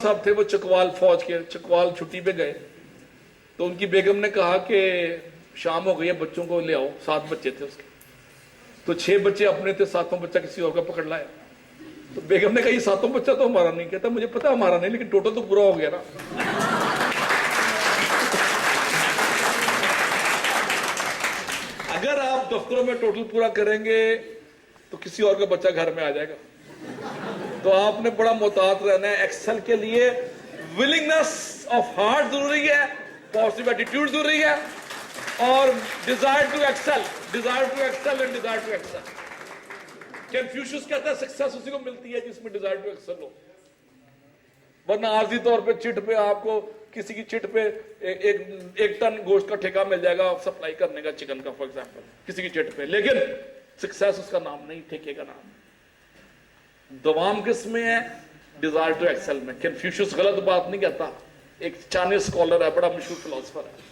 صاحب تھے وہ چکوال فوج کے، چکوال چھٹی پہ گئے تو ان کی بیگم نے کہا کہ شام ہو گئی ہے بچوں کو لے آؤ، 7 بچے تھے اس کے، تو 6 بچے اپنے تھے، 7واں بچہ کسی اور کا پکڑ لایا. تو بیگم نے کہا یہ 7واں بچہ تو ہمارا نہیں. کہتا مجھے پتا ہمارا نہیں لیکن ٹوٹل تو پورا ہو گیا نا. اگر آپ دفتروں میں ٹوٹل پورا کریں گے تو کسی اور کا بچہ گھر میں آ جائے گا. تو آپ نے بڑا محتاط رہنا ہے. ایکسل کے لیے ولنگنس آف ہارٹ ضروری ہے، پازیٹیو ایٹیٹیوڈ ضروری ہے، اور desire to excel, desire to excel and desire to excel. Confucius کہتا ہے سکسیس اسی کو ملتی ہے جس میں ڈیزائر ٹو ایکسل ہو، ورنہ عارضی طور پہ چٹ پہ آپ کو کسی کی چٹ پہ 1 ٹن گوشت کا ٹھیکہ مل جائے گا سپلائی کرنے کا، چکن کا فار ایگزامپل، کسی کی چٹ پہ، لیکن سکسیس اس کا نام نہیں، ٹھیکے کا نام. دوام کس میں ہے؟ ڈیزائر ٹو ایکسل میں. کنفیوشس غلط بات نہیں کہتا. ایک چائنیز اسکالر ہے، بڑا مشہور فلاسفر ہے،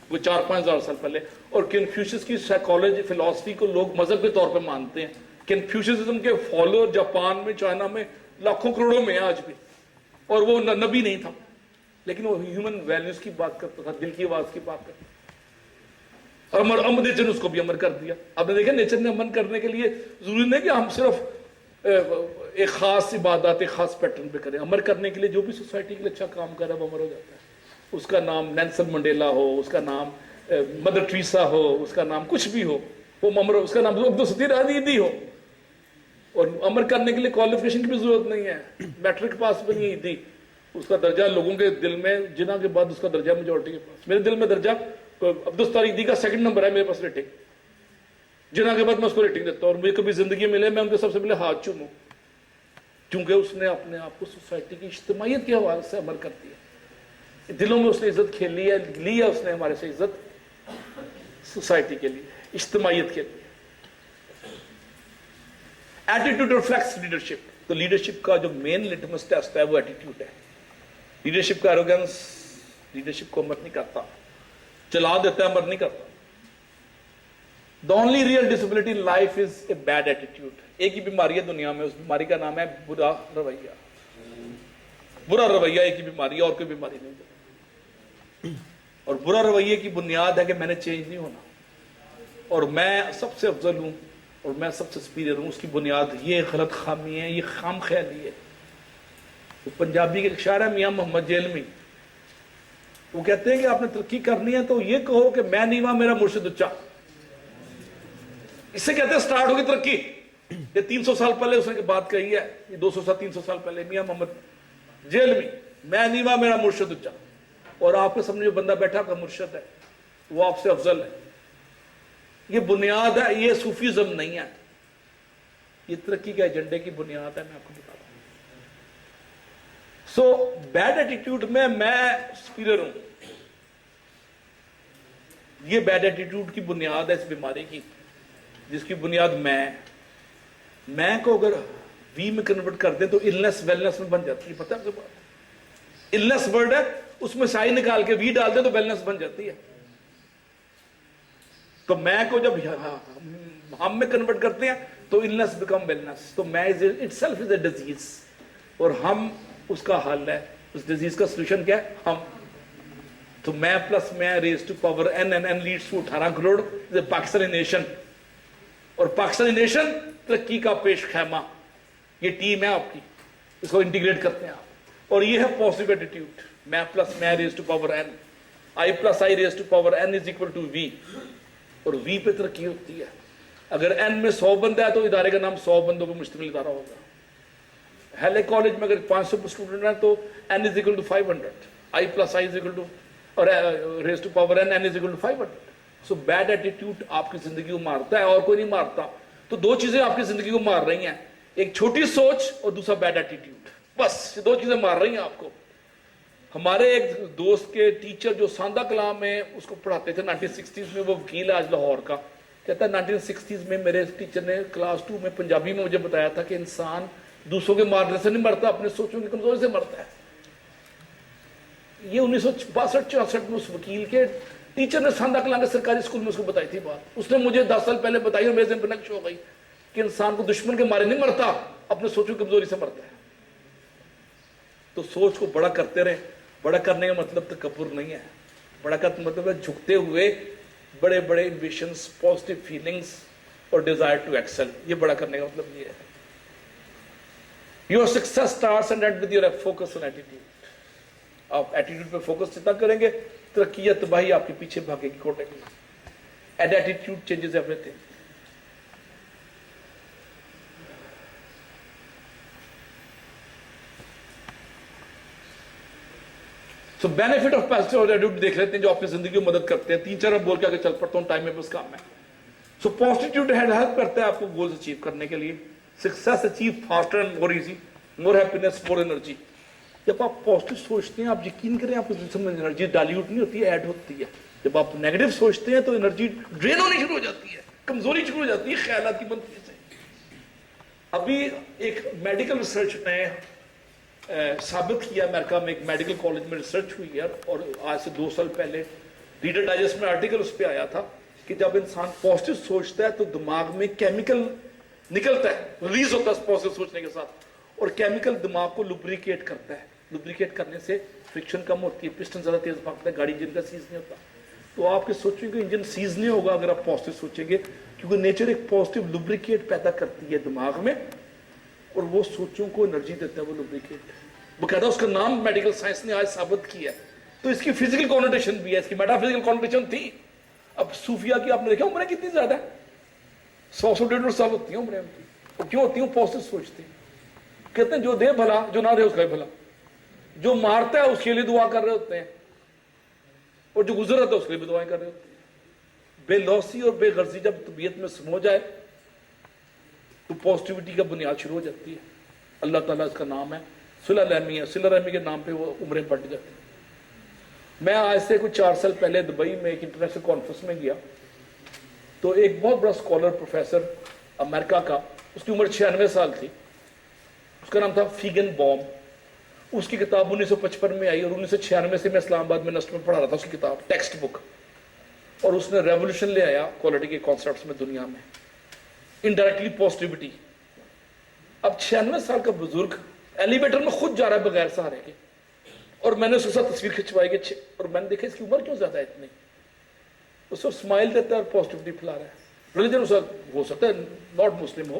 وہ 4-5 ہزار سال پہلے. اور کنفیوشس کی سائیکالوجی فلاسفی کو لوگ مذہب کے طور پہ مانتے ہیں. کنفیوشزم کے فالوور جاپان میں، چائنا میں لاکھوں کروڑوں میں ہیں آج بھی. اور وہ نبی نہیں تھا لیکن وہ ہیومن ویلیوز کی بات کرتا تھا، دل کی آواز کی بات کرتا تھا. اور نیچر نے اس کو بھی امر کر دیا. آپ نے دیکھا نیچر نے امر کرنے کے لیے ضروری نہیں کہ ہم صرف ایک خاص عبادات ایک خاص پیٹرن پہ کریں. امر کرنے کے لیے جو بھی سوسائٹی کے لیے اچھا کام کر رہا ہے وہ امر ہو جاتا ہے. اس کا نام نیلسن منڈیلا ہو، اس کا نام مدر ٹریسا ہو، اس کا نام کچھ بھی ہو، وہ امر، اس کا نام عبدالستیر عزیزی ہو. اور امر کرنے کے لیے کوالیفیکیشن کی بھی ضرورت نہیں ہے. میٹرک پاس بھی نہیں تھی. اس کا درجہ لوگوں کے دل میں، جنہ کے بعد اس کا درجہ میجورٹی کے پاس. میرے دل میں درجہ عبدالستار عزیزی کا 2nd نمبر ہے میرے پاس ریٹنگ. جنہ کے بعد میں اس کو ریٹنگ دیتا ہوں. اور مجھے کبھی زندگی ملے میں ان کے سب سے پہلے ہاتھ چوموں، کیونکہ اس نے اپنے آپ کو سوسائٹی کی اجتماعیت کے حوالے سے امر کر دیا. دلوں میں اس نے عزت کھیلی ہے، لی ہے اس نے ہمارے سے عزت سوسائٹی کے لیے، اجتماعیت کے لیے. Attitude reflects leadership. تو لیڈرشپ کا جو مین لٹمس ٹیسٹ ہے وہ ایٹیٹیوڈ ہے. لیڈرشپ کا ایروگنس لیڈرشپ کو امر نہیں کرتا، چلا دیتا ہے، امر نہیں کرتا. The only real disability in life is a bad attitude. ایک ہی بیماری ہے دنیا میں، اس بیماری کا نام ہے برا رویہ. برا رویہ ایک ہی بیماری ہے، اور کوئی بیماری نہیں. اور برا رویے کی بنیاد ہے کہ میں نے چینج نہیں ہونا، اور میں سب سے افضل ہوں، اور میں سب سے سپیریئر ہوں. اس کی بنیاد یہ غلط خامی ہے، یہ خام خیالی ہے. وہ پنجابی کے ایک شاعر ہے میاں محمد جیلمی، وہ کہتے ہیں کہ آپ نے ترقی کرنی ہے تو یہ کہو کہ میں نیواں میرا مرشد اونچا. اس سے کہتے ہیں سٹارٹ ہوگی ترقی. یہ 300 سال پہلے اس نے بات کہی ہے، یہ 200-300 سال پہلے میاں محمد جیلمی، میں نیواں میرا مرشد اونچا. اور آپ کے سامنے جو بندہ بیٹھا کا مرشد ہے وہ آپ سے افضل ہے. یہ بنیاد ہے، یہ صوفیزم نہیں ہے، یہ ترقی کے ایجنڈے کی بنیاد ہے. میں آپ کو بتا رہا ہوں. سو بیڈ ایٹیٹیوڈ میں سپیریئر ہوں، یہ بیڈ ایٹیٹیوڈ کی بنیاد ہے اس بیماری کی، جس کی بنیاد میں کو اگر وی میں کنورٹ کر دیں تو النس ویلنس میں بن جاتی ہے. پتہ ہے آپ کو بات؟ النس ورڈ ہے، اس میں سائی نکال کے وی ڈال دیں تو ویلنس بن جاتی ہے. تو میں کو جب ہم میں کنورٹ کرتے ہیں تو النس بیکم ویلنس. تو میں itself is a disease, اور ہم اس کا حل ہے. اس ڈیزیز کا سولوشن کیا ہے؟ ہم. تو میں پلس میں raise to power n leads to 18 crore Pakistani nation. اور پاکستانی نیشن ترقی کا پیش خیمہ، یہ ٹیم ہے آپ کی، اس کو انٹیگریٹ کرتے ہیں آپ. اور یہ ہے پازیٹیو ایٹیٹیوڈ. میں پلس میں raise to power n، I plus I raise to power n is equal to V. اور V پہ ترقی ہوتی ہے. اگر n میں 100 بندہ ہے تو ادارے کا نام 100 بندوں پہ مشتمل ادارہ ہوگا. ہیلے کالج میں اگر 500 اسٹوڈنٹ ہیں تو n is equal to 500. I plus I is equal to, اور raise to power n is equal to 500. So bad attitude آپ کی زندگی کو مارتا ہے، اور کوئی نہیں مارتا. تو 2 چیزیں آپ کی زندگی کو مار رہی ہیں، ایک چھوٹی سوچ اور دوسرا بیڈ ایٹیٹیوڈ. بس یہ 2 چیزیں مار رہی ہیں آپ کو. ہمارے ایک دوست کے ٹیچر جو ساندہ کلام میں اس کو پڑھاتے تھے 1960s میں، وہ وکیل ہے آج لاہور کا، کہتا ہے 1960s میں میرے ٹیچر نے کلاس 2 میں پنجابی میں مجھے بتایا تھا کہ انسان دوسروں کے مارنے سے نہیں مرتا، اپنے سوچوں کی کمزوری سے مرتا ہے. یہ 1962-64 میں اس وکیل کے ٹیچر نے ساندہ کلام کے سرکاری اسکول میں اس کو بتائی تھی بات. اس نے مجھے 10 سال پہلے بتائی اور میرے ذہن پہ نقش ہو گئی کہ انسان کو دشمن کے مارے نہیں مرتا، اپنے سوچوں کی کمزوری سے مرتا ہے. تو سوچ کو بڑا کرتے رہیں. بڑا کرنے کا مطلب تکبر نہیں ہے. بڑا کرنے کا مطلب ہے جھکتے ہوئے بڑے بڑے ایمبیشنز, پازیٹیو فیلنگز اور ڈیزائر ٹو ایکسل. یہ بڑا کرنے کا مطلب یہ ہے. Your success starts and ends with your focus on attitude. آپ ایٹیٹیوڈ پہ فوکس جتنا کریں گے, ترقی یا تباہی آپ کے پیچھے بھاگے گی کوٹے کی. And attitude changes everything. So benefit of positive attitude دیکھ لیتے ہیں جو آپ کی زندگی کو مدد کرتے ہیں. 3-4 میں بول کے آگے چل پڑتا ہوں, ٹائم میں بس کام ہے. So positive ہیلپ کرتا ہے آپ کو گولز اچیو کرنے کے لیے. Success achieve faster and more easy, more happiness, more energy. جب آپ پازیٹیو سوچتے ہیں, آپ یقین کریں آپ کو جسم میں انرجی ڈائلیوٹ نہیں ہوتی ہے, ایڈ ہوتی ہے. جب آپ نیگیٹو سوچتے ہیں تو انرجی ڈرین ہونی شروع ہو جاتی ہے, کمزوری شروع ہو جاتی ہے خیالات کی منفی سے. ابھی ایک میڈیکل ریسرچ میں ثابت کیا, امریکہ میں ایک میڈیکل کالج میں ریسرچ ہوئی ہے, اور آج سے 2 سال پہلے ریڈر ڈائجسٹ میں آرٹیکل اس پہ آیا تھا کہ جب انسان پازیٹیو سوچتا ہے تو دماغ میں کیمیکل نکلتا ہے, ریلیز ہوتا ہے پازیٹیو سوچنے کے ساتھ, اور کیمیکل دماغ کو لوبریکیٹ کرتا ہے. لوبریکیٹ کرنے سے فرکشن کم ہوتی ہے, پسٹن زیادہ تیز بھاگتا ہے, گاڑی انجن کا سیز نہیں ہوتا. تو آپ کے سوچیں گے انجن سیز نہیں ہوگا اگر آپ پازیٹیو سوچیں گے, کیونکہ نیچر ایک پازیٹیو لوبریکیٹ پیدا کرتی ہے دماغ میں, اور وہ سوچوں کو انرجی دیتا ہے وہ لوبریکیٹ. باقاعدہ اس کا نام میڈیکل سائنس نے آج ثابت کیا ہے. تو اس کی فزیکل کونوٹیشن بھی ہے, اس کی میٹا فزیکل کونوٹیشن تھی. اب صوفیہ کی آپ نے دیکھا عمریں کتنی زیادہ ہے, 100-150 سال ہوتی ہیں عمریں. وہ کیوں ہوتی ہیں؟ پازیٹیو سوچتے ہیں. کہتے ہیں جو دے بھلا, جو نہ دے اس کا بھی بھلا. جو مارتا ہے اس کے لیے دعا کر رہے ہوتے ہیں, اور جو گزر رہا ہے اس کے لیے بھی دعائیں کر رہے ہوتے ہیں. بے لوسی اور بے غرضی جب طبیعت میں سمو جائے تو پازیٹیوٹی کا بنیاد شروع ہو جاتی ہے. اللہ تعالیٰ اس کا نام ہے صلہ رحمی ہے, صلہ رحمی کے نام پہ وہ عمریں بڑھ جاتی ہیں. میں آج سے کچھ 4 سال پہلے دبئی میں ایک انٹرنیشنل کانفرنس میں گیا, تو ایک بہت بڑا اسکالر پروفیسر امریکہ کا, اس کی عمر 96 سال تھی, اس کا نام تھا فیگن بوم. اس کی کتاب 1955 میں آئی, اور 1996 سے میں اسلام آباد میں یونیورسٹی میں پڑھا رہا تھا اس کی کتاب, ٹیکسٹ بک. اور اس نے ریولوشن لے آیا کوالٹی کے کانسیپٹس میں دنیا میں, انڈائریکٹلی پازیٹیوٹی. اب 96 سال کا بزرگ ایلیویٹر میں خود جا رہا ہے بغیر سہارے کے, اور میں نے اس کے ساتھ تصویر کھنچوائی کہ اور میں نے دیکھا اس کی عمر کیوں زیادہ ہے اتنی. اس کو اسمائل دیتا ہے اور پازیٹیوٹی پھیلا رہا ہے. ریلیجن اس کا ہو سکتا ہے ناٹ مسلم ہو,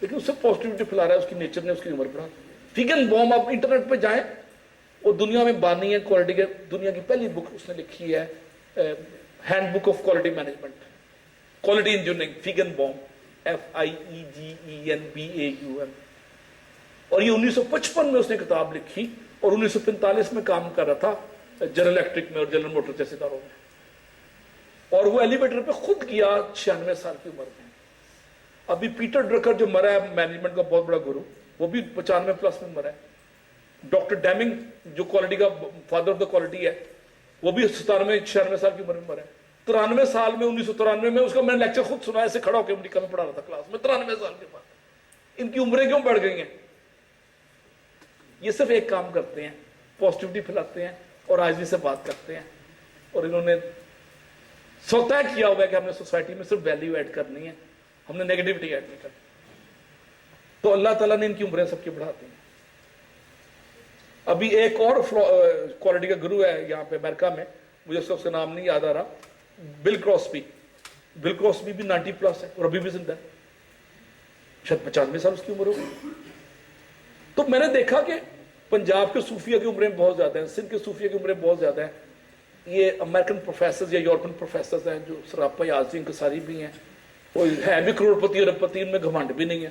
لیکن اس سے پازیٹیوٹی پھیلا رہا ہے, اس کی نیچر نے اس کی عمر بڑھا. فیگن بوم, آپ انٹرنیٹ پہ جائیں, وہ دنیا میں بانی ہے کوالٹی کے, دنیا کی پہلی بک اس نے لکھی ہے, handbook of quality management, quality engineering, Feigenbaum, FIEGENBAUM. اور یہ 1955 میں اس نے کتاب لکھی, اور 1945 میں کام کر رہا تھا جنرل الیکٹرک میں اور جنرل موٹر جیسے اداروں میں. اور وہ ایلیویٹر پہ خود گیا 96 سال کی عمر میں. ابھی پیٹر ڈرکر جو مرا ہے مینجمنٹ کا بہت بڑا گرو, وہ بھی 95 پلس میں مرا ہے. ڈاکٹر ڈیمنگ جو کوالٹی کا فادر آف دا کوالٹی ہے, وہ بھی 96 سال کی عمر میں مرا ہے. 93 سال میں 1993 میں اس کا میں نے لیکچر خود سنا, ایسے کھڑا ہو کے امریکہ میں پڑھا رہا تھا کلاس میں. 93 سال کے بعد ان کی عمریں کیوں بڑھ گئی ہیں؟ یہ صرف ایک کام کرتے ہیں, پازیٹیوٹی پھیلاتے ہیں اور عاجزی سے بات کرتے ہیں. اور انہوں نے طے کیا ہوا ہے کہ ہم نے سوسائٹی میں صرف ویلیو ایڈ کرنی ہے, ہم نے نیگیٹیوٹی ایڈ نہیں کرنی. تو اللہ تعالیٰ نے ان کی عمریں سب کی بڑھاتی ہیں. ابھی ایک اور کوالٹی کا گرو ہے یہاں پہ امریکہ میں, مجھے اس کا نام نہیں یاد آ رہا, بل کراسبی. بل کراسبی بھی 90 پلس ہے اور ابھی بھی زندہ ہے, شاید 95 سال اس کی عمر ہوگی. تو میں نے دیکھا کہ پنجاب کے صوفیہ کی عمریں بہت زیادہ ہیں, سندھ کے صوفیہ کی عمریں بہت زیادہ ہیں. یہ امریکن پروفیسرز یا یورپین پروفیسرز ہیں جو سراپا یازی انکساری بھی ہیں, وہ ہے بھی کروڑ پتی ارب پتی, ان میں گھمنڈ بھی نہیں ہے.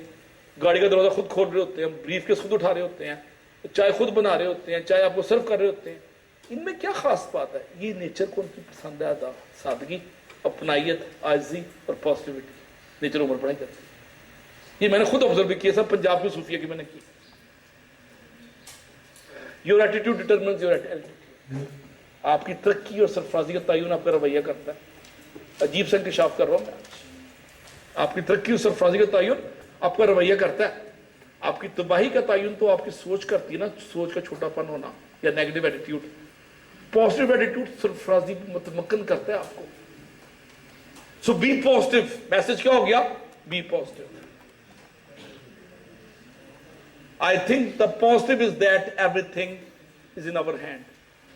گاڑی کا دروازہ خود کھول رہے ہوتے ہیں, بریف کیس خود اٹھا رہے ہوتے ہیں, چائے خود بنا رہے ہوتے ہیں, چائے آپ کو سرو کر رہے ہوتے ہیں. ان میں کیا خاص بات ہے؟ یہ نیچر کو ان کی پسند ہے, سادگی, اپنائیت, عاجزی اور پازیٹیوٹی. نیچر عمر بڑھائی کرتی ہے. یہ میں نے خود آبزرو بھی کیا, سب پنجاب کے صوفیہ کی میں نے کی. Your attitude determines your attitude. آپ کی ترقی اور سرفرازی کا تعین آپ کا رویہ کرتا ہے. عجیب سا انکشاف کر رہا ہوں میں. آپ کی ترقی اور سرفرازی کا تعین آپ کا رویہ کرتا ہے. آپ کی تباہی کا تعین تو آپ کی سوچ کرتی ہے نا, سوچ کا چھوٹا پن ہونا یا نیگیٹو ایٹیٹیوڈ. پازیٹیو ایٹیٹیوڈ سرفرازی متمکن کرتا ہے آپ کو. سو بی پازیٹیو. میسج کیا ہو گیا؟ Be positive. I think the positive is that everything is in our hand.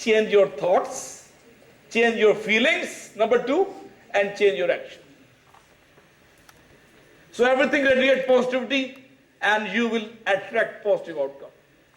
change your thoughts, change your feelings, number 2, and change your action. So everything radiate positivity and you will attract positive outcome.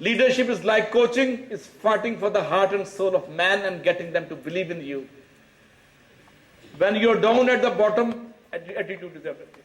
Leadership is like coaching, is fighting for the heart and soul of man and getting them to believe in you. When you're down at the bottom, attitude is everything.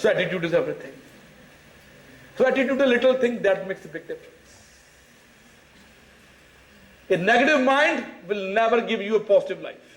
So attitude is everything. So attitude is a little thing that makes a big difference. A negative mind will never give you a positive life.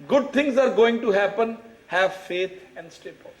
Good things are going to happen. Have faith and stay positive.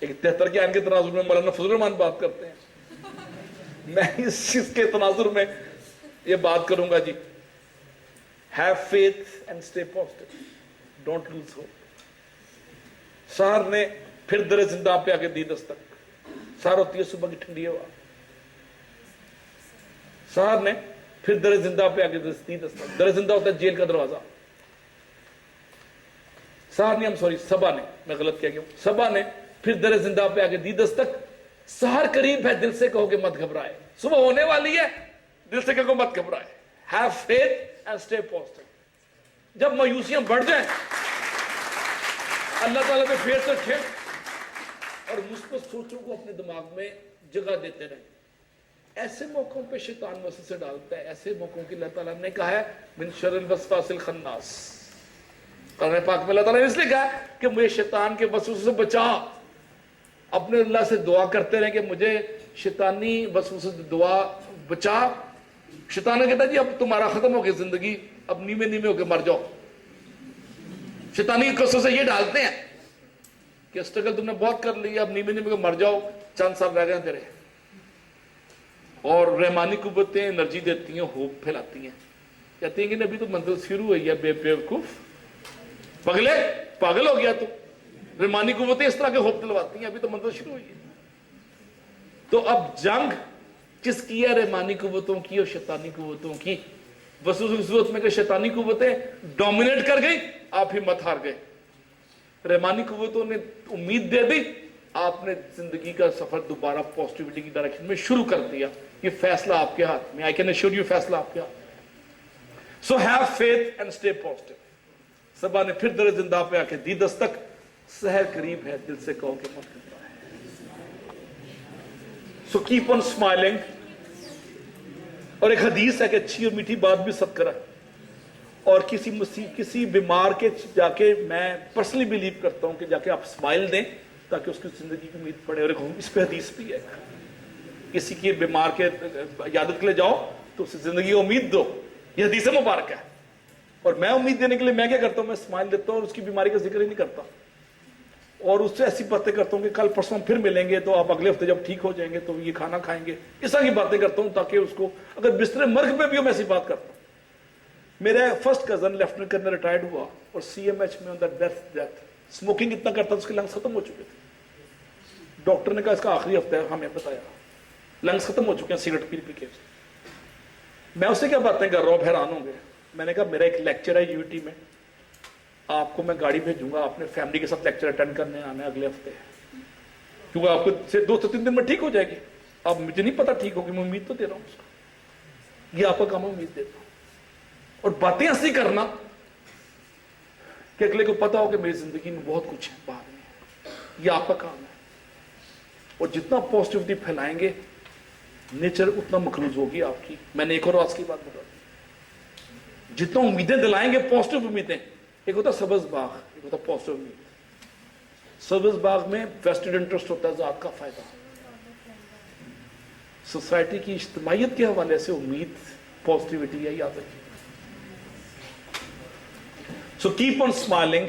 ایک 73 کے آئین کے تناظر میں مولانا فضل الرحمان بات کرتے ہیں, میں اس چیز کے تناظر میں یہ بات کروں گا جی, have faith and stay positive, don't lose hope. سہر نے پھر در زندہ پہ آگے دی دستک. سہر ہوتی ہے صبح کی ٹھنڈی ہوا, سہر نے پھر در زندہ پہ آگے دی دستک. در زندہ ہوتا ہے جیل کا دروازہ. سہر نے, صبا نے, میں غلط کہہ گیا ہوں, صبا نے پھر در زندہ پہ آگے دی دستک. سہر قریب ہے, دل سے کہو کہ مت گھبرائے. صبح ہونے والی ہے, دل سے کہو مت گھبرائے. Have faith and stay positive. جب مایوسیاں بڑھ جائیں اللہ تعالیٰ پہ فیض رکھیں اور مثبت سوچوں کو اپنے دماغ میں جگہ دیتے رہیں. ایسے موقعوں پہ شیطان وسوسے ڈالتا ہے, ایسے موقعوں کی اللہ تعالیٰ نے کہا ہے من شر الوسواس الخناس. قرآن پاک میں اللہ تعالیٰ نے اس لیے کہا کہ مجھے شیطان کے وسوسے سے بچا. اپنے اللہ سے دعا کرتے رہیں کہ مجھے شیطانی وسوسے سے دعا بچا. شیطان نے کہتا جی اب تمہارا ختم ہو گئی زندگی, اب نیمے نیمے ہو کے مر جاؤ. شیطانی وسوسے یہ ڈالتے ہیں کہ اسٹرگل تم نے بہت کر لی, اب نیمے نیمے ہو کے مر جاؤ, چند سال رہ گئے تیرے. اور رحمانی قوتیں انرجی دیتی ہیں, ہوپ پھیلاتی ہیں, کہتی ہیں کہ ابھی تو منزل شروع ہوئی ہے, بے بیوقوف پگلے, پاگل ہو گیا تو. رحمانی قوتیں اس طرح کے ہوپ دلواتی ہیں, ابھی تو منزل شروع ہوئی ہے. تو اب جنگ کس کی ہے؟ رحمانی قوتوں کی اور شیطانی قوتوں کی. وسوسے میں کہ شیطانی قوتیں ڈومینیٹ کر گئی, آپ ہمت ہار گئے. رحمانی قوتوں نے امید دے دی, آپ نے زندگی کا سفر دوبارہ پوزیٹیوٹی کی ڈائریکشن میں شروع کر دیا. یہ فیصلہ آپ کے ہاتھ میں. I can assure you فیصلہ آپ کے ہاتھ میں. So have faith and stay positive. صبا نے پھر در زندہ پہ آ کے دی دستک. سحر قریب ہے, دل سے کہو کہ مت گھبرائے. So keep on smiling. اور ایک حدیث ہے کہ اچھی اور میٹھی بات بھی صدقہ ہے. اور کسی بیمار کے جا کے میں پرسنلی بلیو کرتا ہوں کہ جا کے آپ اسمائل دیں تاکہ اس کی زندگی کی امید پڑے. اور اس پہ حدیث بھی ہے, کسی کے بیمار کے عیادت کے لیے جاؤ تو اسے زندگی کی امید دو. یہ حدیث مبارک ہے. اور میں امید دینے کے لیے میں کیا کرتا ہوں, میں اسمائل دیتا ہوں اور اس کی بیماری کا ذکر ہی نہیں کرتا. اور اس سے ایسی باتیں کرتا ہوں کہ کل پرسوں پھر ملیں گے تو آپ اگلے ہفتے جب ٹھیک ہو جائیں گے تو یہ کھانا کھائیں گے. اس طرح کی باتیں کرتا ہوں تاکہ اس کو اگر بستر مرگ پہ بھی ہو میں ایسی بات کرتا ہوں. میرا first cousin lieutenant colonel retired ہوا اور سی ایم ایچ میں آن دا ڈیتھ اسموکنگ اتنا کرتا تھا اس کے لنگس ختم ہو چکے تھے. ڈاکٹر نے کہا اس کا آخری ہفتہ ہے, ہمیں بتایا لنگس ختم ہو چکے ہیں سگریٹ پی کے. میں اس سے کیا باتیں کر رہا ہوں, حیران ہوں گے. میں نے کہا میرا ایک لیکچر ہے یو ٹی میں, آپ کو میں گاڑی بھیجوں گا, آپ نے فیملی کے ساتھ لیکچر اٹینڈ کرنے آنا ہے اگلے ہفتے, کیونکہ آپ کو 2 سے 3 دن میں ٹھیک ہو جائے گی. اب مجھے نہیں پتا ٹھیک ہوگی, میں امید تو دے رہا ہوں اس کو. یہ آپ کا کام ہے, امید دیتا ہوں. اور باتیں ایسی کرنا کہ اگلے کو پتا ہو کہ میری زندگی میں بہت کچھ ہے باہر میں. یہ آپ کا کام ہے. اور جتنا پازیٹیوٹی پھیلائیں گے نیچر اتنا مقروض ہوگی آپ کی. میں نے ایک اور آج کی بات بتا دی, جتنا امیدیں دلائیں گے پازیٹیو امیدیں. ایک ہوتا سبز باغ, ایک ہوتا پازیٹیو امید. سبز باغ میں ویسٹڈ انٹرسٹ ہوتا ہے, ذات کا فائدہ. سوسائٹی کی اجتماعیت کے حوالے سے امید پازیٹیوٹی ہے, یاد رکھیے. So keep on smiling.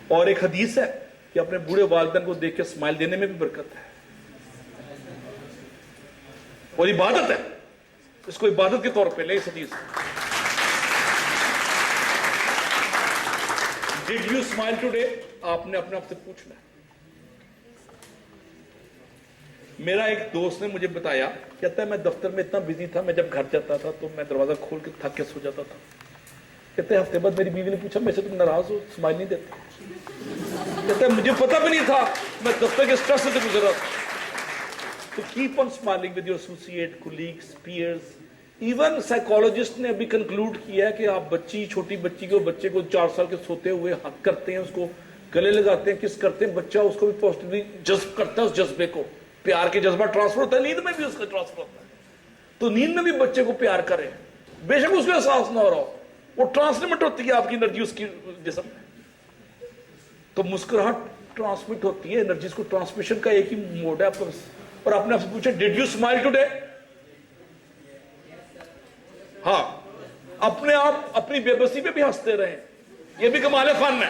اور ایک حدیث ہے کہ اپنے بوڑھے والدین کو دیکھ کے اسمائل دینے میں بھی برکت ہے اور عبادت ہے. اس کو عبادت کے طور پہ لیں اس حدیث. Did you smile today? آپ نے اپنے آپ سے پوچھنا ہے. میرا ایک دوست نے مجھے بتایا, کہتا ہے میں دفتر میں اتنا بزی تھا, میں جب گھر جاتا تھا تو میں دروازہ کھول کے تھک کے سو جاتا تھا. کہتے ہیں ہفتے بعد میری بیوی نے پوچھا میں سے تم ناراض ہو, اسمائل نہیں دیتے. کہتے ہیں مجھے پتا بھی نہیں تھا, میں دفتر کے سٹریس سے گزر رہا تھا. تو keep on smiling with your associate, colleagues, peers. Even psychologist نے ابھی کنکلوڈ کیا ہے کہ آپ بچی, چھوٹی بچی کو, بچے کو 4 سال کے سوتے ہوئے حق کرتے ہیں, اس کو گلے لگاتے ہیں, کس کرتے ہیں, بچہ اس کو بھی پازیٹیولی جذب کرتا ہے. اس جذبے کو, پیار کے جذبہ ٹرانسفر ہوتا ہے, نیند میں بھی اس کا ٹرانسفر ہوتا ہے. تو نیند میں بھی بچے کو پیار کریں, بے شک اس کو احساس نہ ہو رہا ہو, وہ ٹرانسمٹ ہوتی ہے آپ کی انرجی اس کی جسم میں. تو مسکراہٹ ٹرانسمٹ ہوتی ہے, انرجیز کو ٹرانسمیشن کا ایک ہی موڈ ہے. اور آپ نے آپ سے پوچھا ڈیڈ یو اسمائل ٹوڈے؟ ہاں, اپنے آپ اپنی بے بسی پہ بھی ہنستے رہیں, یہ بھی کمال فن ہے.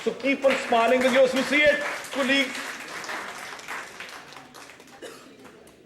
So keep on smiling with your associate, colleagues.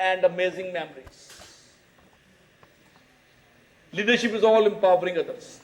and amazing memories. Leadership is all empowering others.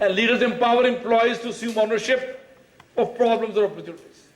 And leaders empower employees to assume ownership of problems or opportunities.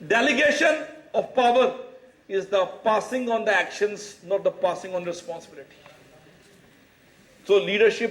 Delegation of power is the passing on the actions, not the passing on responsibility. So leadership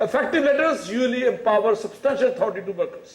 Effective leaders usually empower substantial authority to workers.